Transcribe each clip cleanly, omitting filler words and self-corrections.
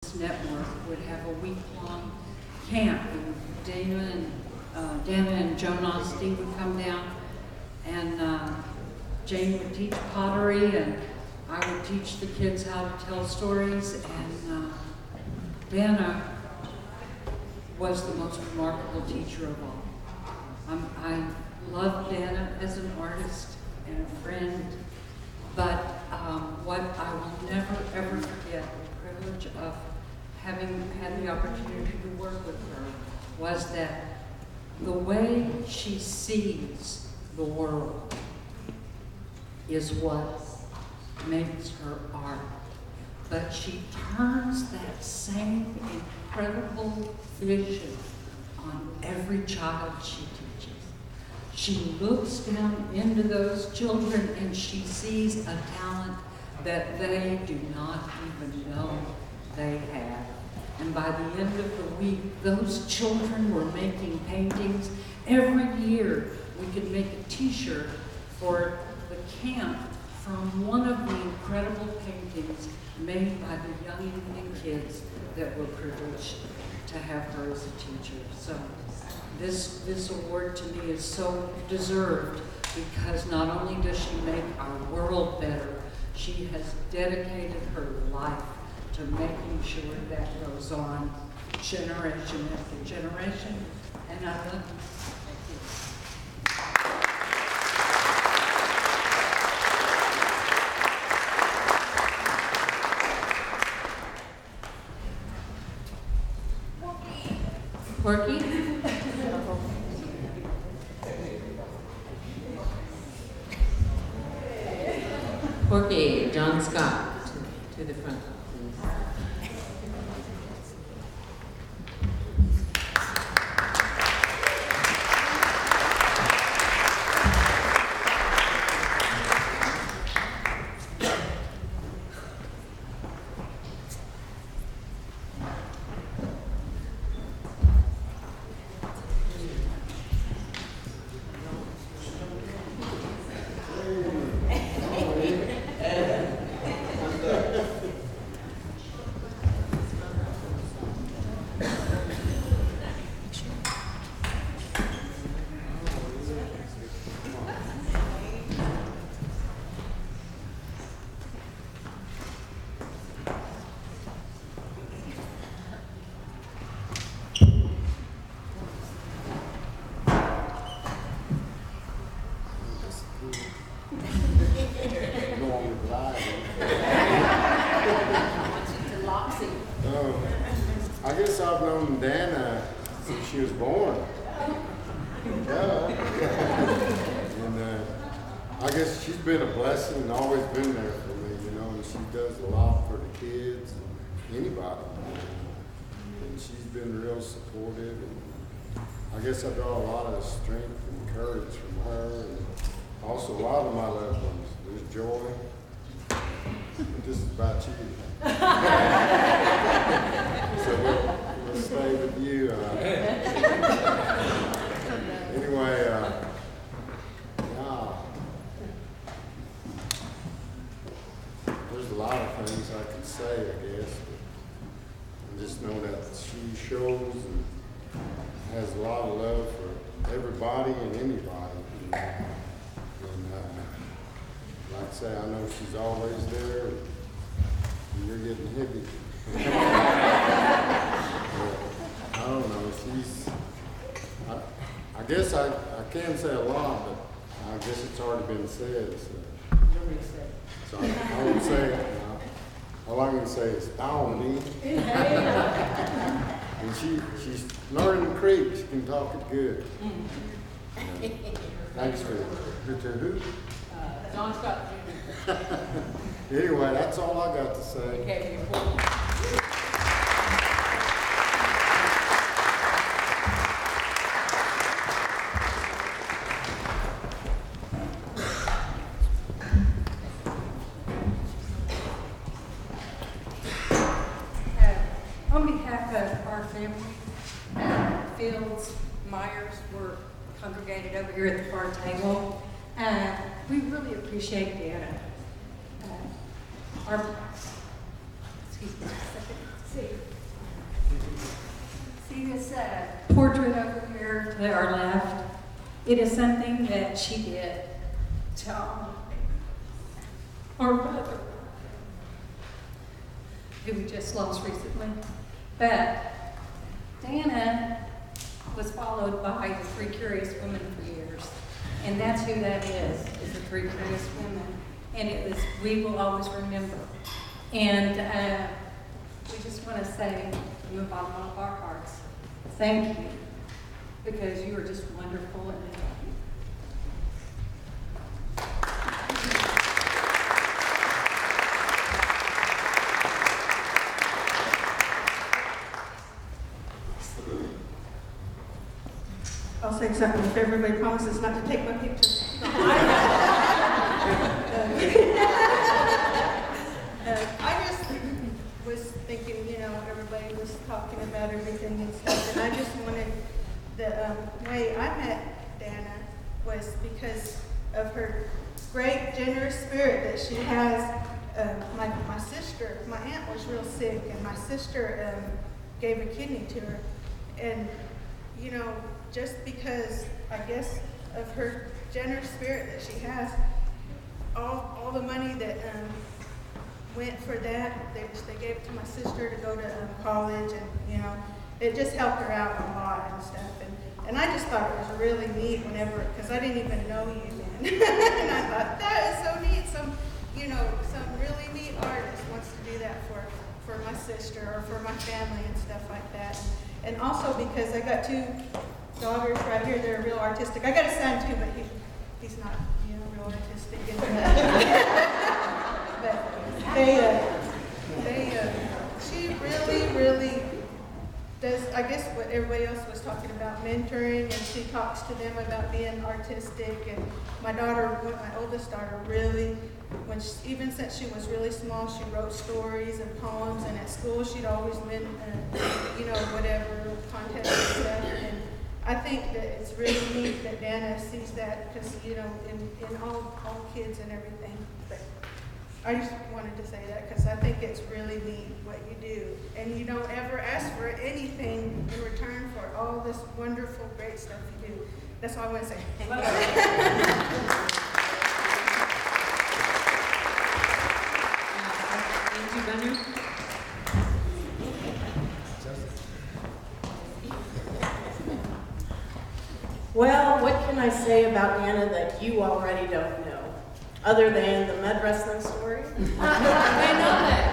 Network would have a week-long camp, and Dana and Joan Osteen would come down, and Jane would teach pottery, and I would teach the kids how to tell stories, and Dana was the most remarkable teacher of all. I love Dana as an artist and a friend, but what I will never ever forget, the privilege of having had the opportunity to work with her, was that the way she sees the world is what makes her art. But she turns that same incredible vision on every child she teaches. She looks down into those children and she sees a talent that they do not even know they have. And by the end of the week, those children were making paintings. Every year, we could make a t-shirt for the camp from one of the incredible paintings made by the young evening kids that were privileged to have her as a teacher. So this award to me is so deserved, because not only does she make our world better, she has dedicated her life to making sure that goes on generation after generation. And I love you. Thank you. Porky? Porky, John Scott, to the front, please. I guess I've known Dana since she was born. Yeah. And I guess she's been a blessing and always been there for me, you know, and she does a lot for the kids and anybody. And she's been real supportive, and I guess I draw a lot of strength and courage from her, and also a lot of my loved ones. There's Joy. But this is about you. So we'll stay with you. Anyway, there's a lot of things I could say, I guess. But I just know that she shows and has a lot of love for everybody and anybody. And like I say, I know she's always there. And you're getting heavy. I don't know, I guess I can say a lot, but I guess it's already been said. So I won't say it. All I can say is Tony. And she's learning Creek. She can talk it good. Thanks for who? John Scott Jr. Anyway, that's all I got to say. Okay, on behalf of our family, Fields, Myers, we're congregated over here at the far table. We really appreciate Dana. Excuse me, just a second. See. this portrait over here to our left, it is something that she did to our brother, who we just lost recently. But Dana was followed by the Three Curious Women for years. And that's who that is the Three Curious Women. And it was, we will always remember. And we just want to say from the bottom of our hearts, thank you, because you are just wonderful and I love you. I'll say something if everybody promises not to take my picture. I just was thinking, everybody was talking about everything and stuff, and I just wanted, the way I met Dana was because of her great, generous spirit that she has. My sister, my aunt was real sick, and my sister gave a kidney to her, and just because, I guess, of her generous spirit that she has, all the money that went for that, they gave it to my sister to go to college, and, it just helped her out a lot and stuff. And I just thought it was really neat because I didn't even know you then. And I thought, that is so neat. Some really neat artist wants to do that for my sister or for my family and stuff like that. And also because I got two daughters right here, they're real artistic. I got a son too, but he's not, real artistic. But she really does, I guess what everybody else was talking about, mentoring, and she talks to them about being artistic. And my oldest daughter really, even since she was really small, she wrote stories and poems, and at school she'd always win, whatever contest and stuff. And I think that it's really neat that Dana sees that, because, in all kids and everything. But I just wanted to say that because I think it's really neat what you do. And you don't ever ask for anything in return for all this wonderful, great stuff you do. That's all I want to say. Thank you. Andrew Bunner? Well, what can I say about Dana that you already don't know? Other than the mud wrestling story? I know that.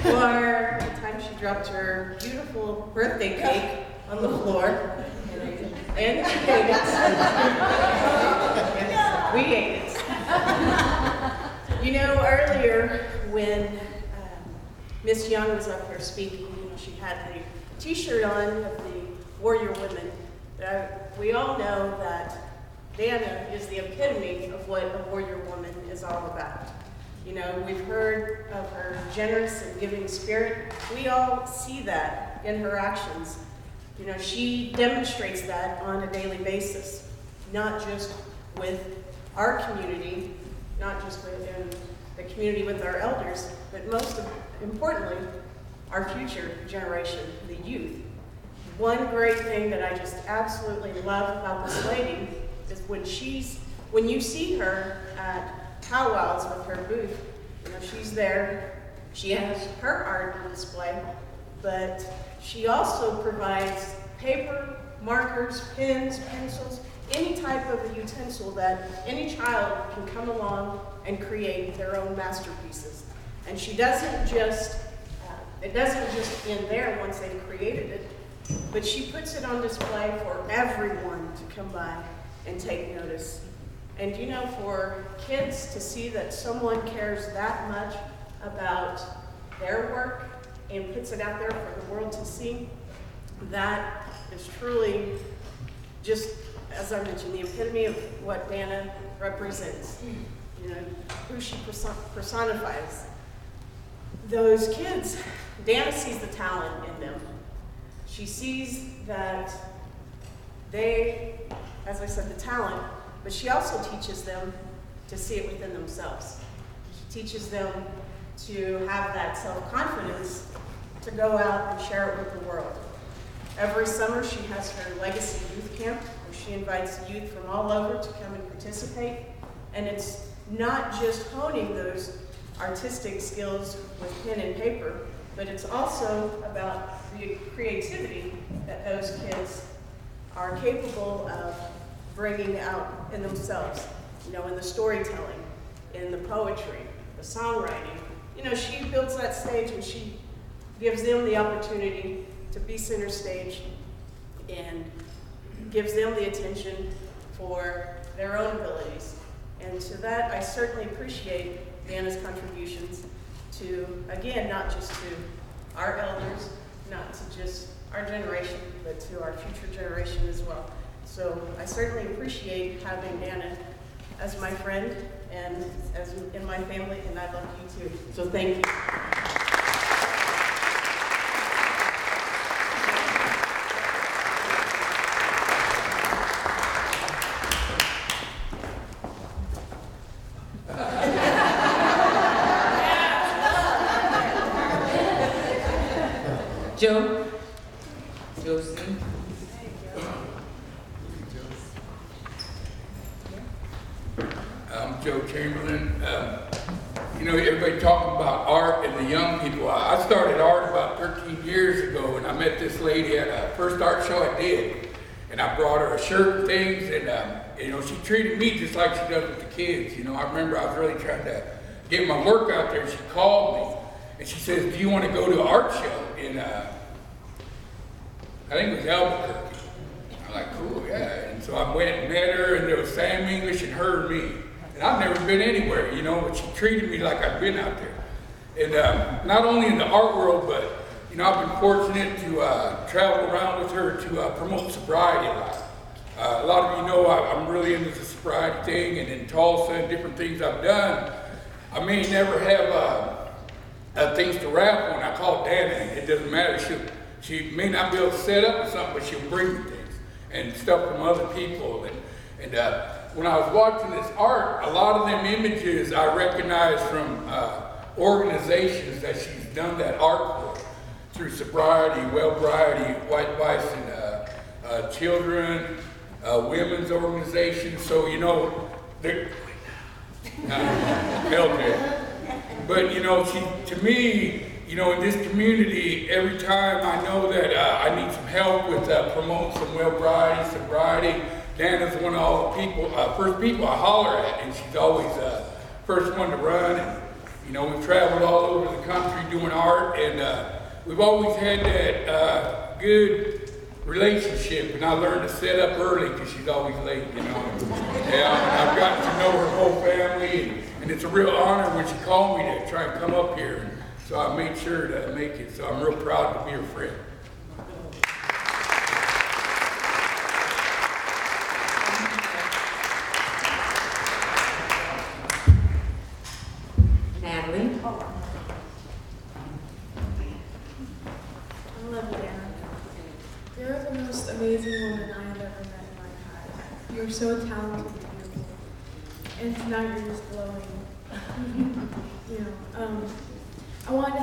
Or the time she dropped her beautiful birthday cake on the floor. And she ate it. And we ate it. Earlier when Miss Young was up here speaking, she had the t-shirt on of the Warrior Women. We all know that Dana is the epitome of what a warrior woman is all about. We've heard of her generous and giving spirit. We all see that in her actions. She demonstrates that on a daily basis, not just with our community, not just within the community with our elders, but most importantly, our future generation, the youth. One great thing that I just absolutely love about this lady is when you see her at powwows with her booth, she's there, she has her art on display, but she also provides paper, markers, pens, pencils, any type of a utensil that any child can come along and create their own masterpieces. And she doesn't just, it doesn't just end there once they've created it, but she puts it on display for everyone to come by and take notice. And for kids to see that someone cares that much about their work and puts it out there for the world to see, that is truly just, as I mentioned, the epitome of what Dana represents, who she personifies. Those kids, Dana sees the talent in them. She sees that they, as I said, the talent, but she also teaches them to see it within themselves. She teaches them to have that self-confidence to go out and share it with the world. Every summer, she has her Legacy Youth Camp, where she invites youth from all over to come and participate. And it's not just honing those artistic skills with pen and paper, but it's also about the creativity that those kids are capable of bringing out in themselves, you know, in the storytelling, in the poetry, the songwriting. You know, she builds that stage and she gives them the opportunity to be center stage and gives them the attention for their own abilities. And to that, I certainly appreciate Dana's contributions to, again, not just to our elders, not to just our generation, but to our future generation as well. So I certainly appreciate having Dana as my friend and as in my family, and I love you too. So thank you. Joe? Josie? I'm Joe Chamberlain. You know, everybody talking about art and the young people. I started art about 13 years ago, and I met this lady at a first art show I did. And I brought her a shirt and things, and you know, she treated me just like she does with the kids. You know, I remember I was really trying to get my work out there. She called me, and she says, "Do you want to go to an art show in, I think it was Albuquerque?" I'm like, "Cool, yeah." And so I went and met her, and there was Sam English and her and me. And I've never been anywhere, you know, but she treated me like I'd been out there. And not only in the art world, but, you know, I've been fortunate to travel around with her to promote sobriety a lot. A lot of you know I'm really into the sobriety thing, and in Tulsa and different things I've done. I may never have things to rap on. I call Dana. It doesn't matter. She may not be able to set up or something, but she'll bring me things and stuff from other people. And when I was watching this art, a lot of them images I recognize from organizations that she's done that art for, through sobriety, Wellbriety, White Bison, children, women's organizations. So, you know, they're but, you know, to me, you know, in this community, every time I know that I need some help with promoting some Wellbriety, sobriety, Dana's one of all the people, first people I holler at, and she's always first one to run. And, you know, we've traveled all over the country doing art, and we've always had that good relationship. And I learned to set up early because she's always late, you know. And I've gotten to know her whole family, and it's a real honor when she called me to try and come up here. And so I made sure to make it. So I'm real proud to be her friend. Natalie? I love you, Dana. You're the most amazing woman I have ever met in my life. You're so talented and beautiful. And tonight you're just glowing. I wanted to